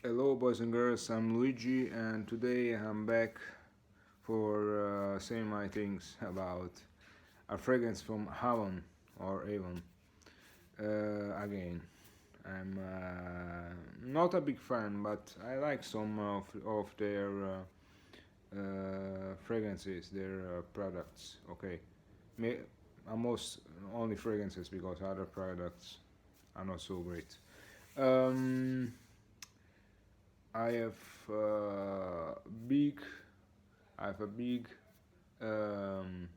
Hello, boys and girls. I'm Luigi, and today I'm back for saying my things about a fragrance from Avon or Avon. Again, I'm not a big fan, but I like some of their fragrances, their products. Okay, May, almost only fragrances because other products are not so great. Um, I have big I have a big um,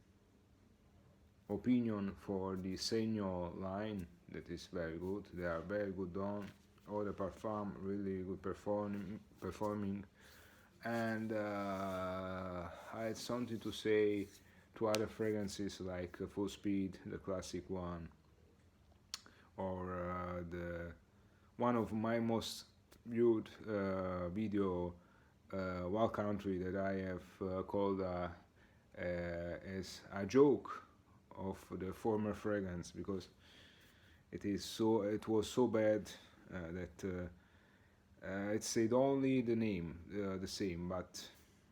opinion for the senior line that is very good. They are very good on all the parfum, really good performing. And I had something to say to other fragrances like Full Speed, the classic one, or the one of my most viewed video wild country that I have called as a joke of the former fragrance because it was so bad that it said only the name the same, but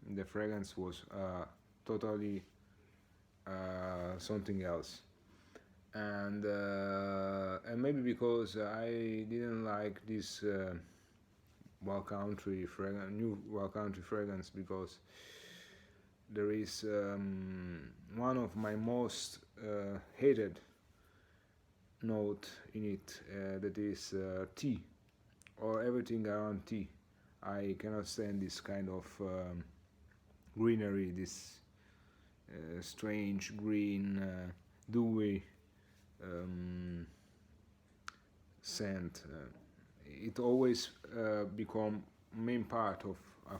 the fragrance was totally something else. And maybe because I didn't like this new wild country fragrance because there is one of my most hated note in it that is tea or everything around tea. I cannot stand this kind of greenery, this strange green, dewy um, scent. It always become main part of a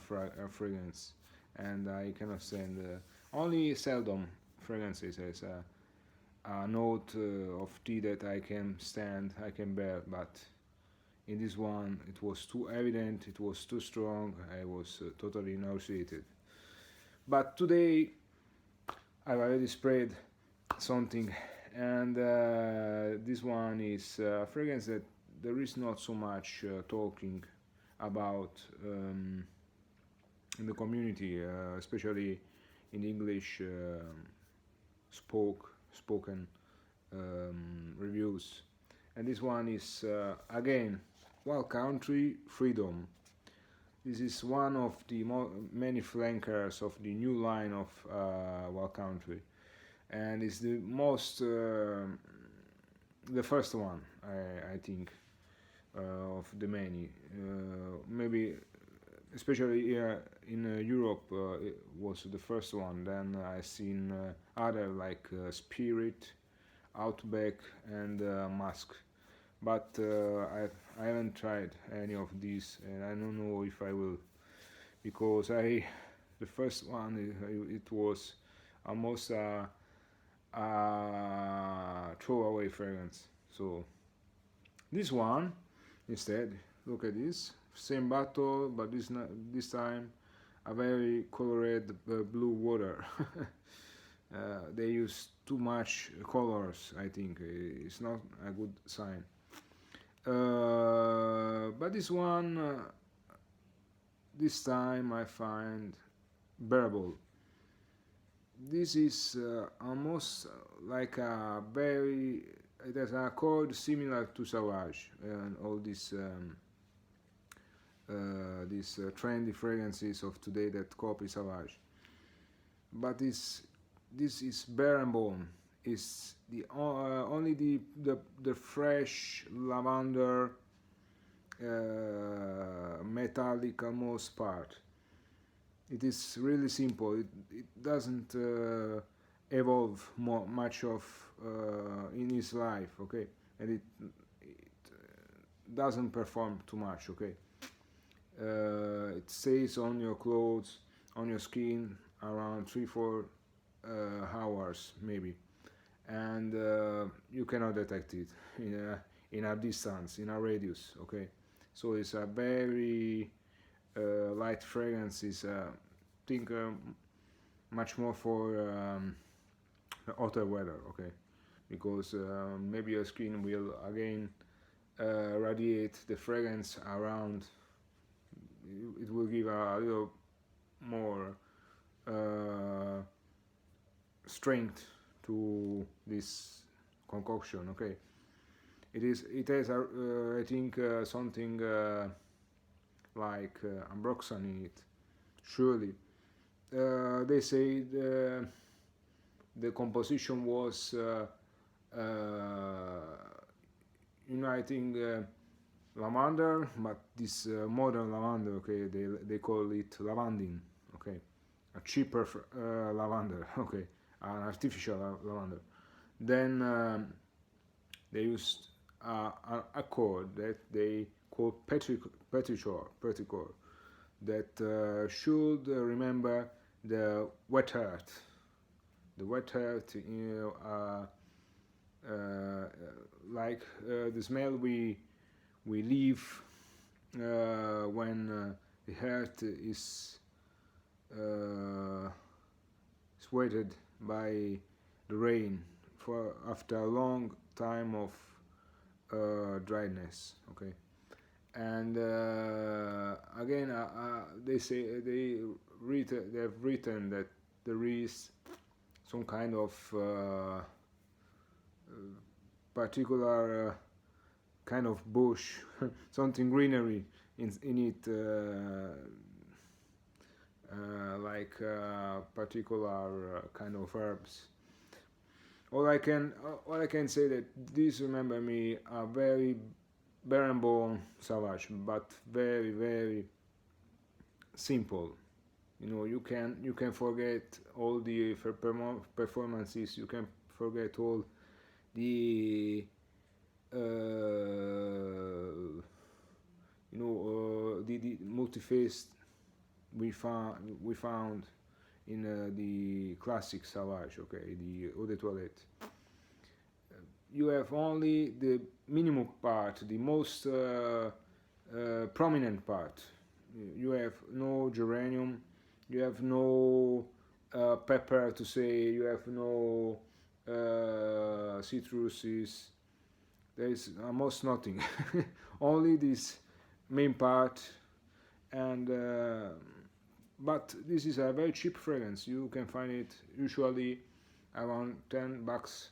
fragrance, and I cannot stand only seldom fragrances as a note of tea that I can stand, I can bear. But in this one, it was too evident, it was too strong. I was totally nauseated. But today, I've already sprayed something, and this one is a fragrance that there is not so much talking about in the community, especially in English spoken reviews. And this one is again Wild Country Freedom. This is one of the many flankers of the new line of Wild Country, and it's the most the first one I think of the many. Maybe especially here in Europe, it was the first one. Then I seen other like Spirit, Outback, and Musk. But I haven't tried any of these, and I don't know if I will, because I the first one it was almost a throwaway fragrance. So this one instead, look at this same bottle, but this time a very colored blue water. They use too much colors. I think it's not a good sign. But this one, this time I find bearable. This is almost like a very. It has a chord similar to Sauvage and all these trendy fragrances of today that copy Sauvage. But this is bare and bone. Is the only the fresh lavender metallic almost part. It is really simple. It doesn't evolve much of in his life. Okay, and it doesn't perform too much. Okay, it stays on your clothes, on your skin around 3-4 hours maybe, and you cannot detect it in a distance, in a radius. Okay, so it's a very light fragrance. Is think much more for hotter weather. Okay, because maybe your skin will again radiate the fragrance around it will give a little more strength to this concoction. Okay, it has I think something like ambroxan in it, surely. They say the composition was uniting lavender, but this modern lavender, okay, they call it lavandin, okay, a cheaper lavender, okay, an artificial lavender. Then they used a chord that they call petrichor, that should remember the wet earth. The wet earth, like the smell we leave when the earth is sweated by the rain for after a long time of dryness. Okay, and again, they say they have written that there is some kind of particular kind of bush, something greenery in it, like particular kind of herbs. All I can say that this remember me a very barren savage, but very very simple. You know, you can forget all the performances. You can forget all the the multi-faced we found in the classic Savage, okay, the eau de toilette. You have only the minimum part, the most prominent part. You have no geranium, you have no pepper to say, you have no citruses. There is almost nothing. Only this main part, and but this is a very cheap fragrance. You can find it usually around $10,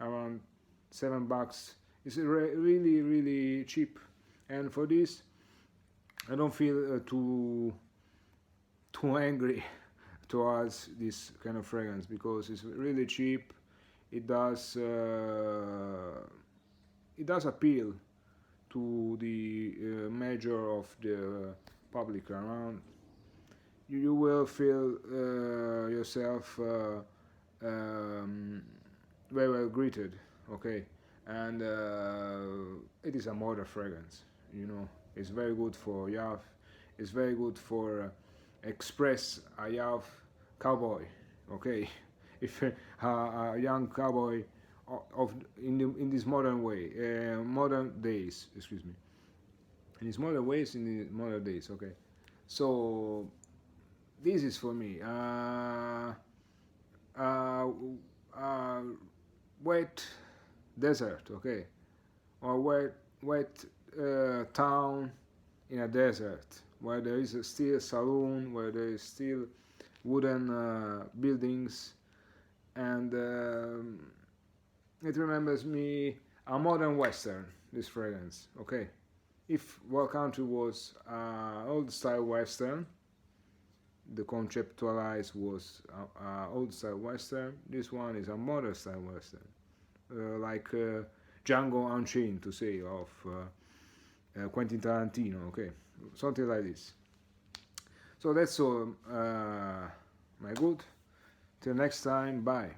around $7. It's really really cheap, and for this I don't feel too angry towards this kind of fragrance because it's really cheap. It does appeal to the major of the public around. You will feel yourself very well greeted, okay, and it is a modern fragrance. You know, it's very good for yacht. It's very good for express a yacht cowboy, okay. If a young cowboy of in this modern way, modern days, excuse me, in these modern ways, in the modern days, okay. So this is for me wet desert, okay, or wet town in a desert where there is still a saloon, where there is still wooden buildings, and it remembers me a modern western, this fragrance, okay. If Wild Country was old style western, the conceptualized was old style western, this one is a modern style western, like Django Unchained, to say, of Quentin Tarantino, okay, something like this. So that's all, my good. Till next time, bye.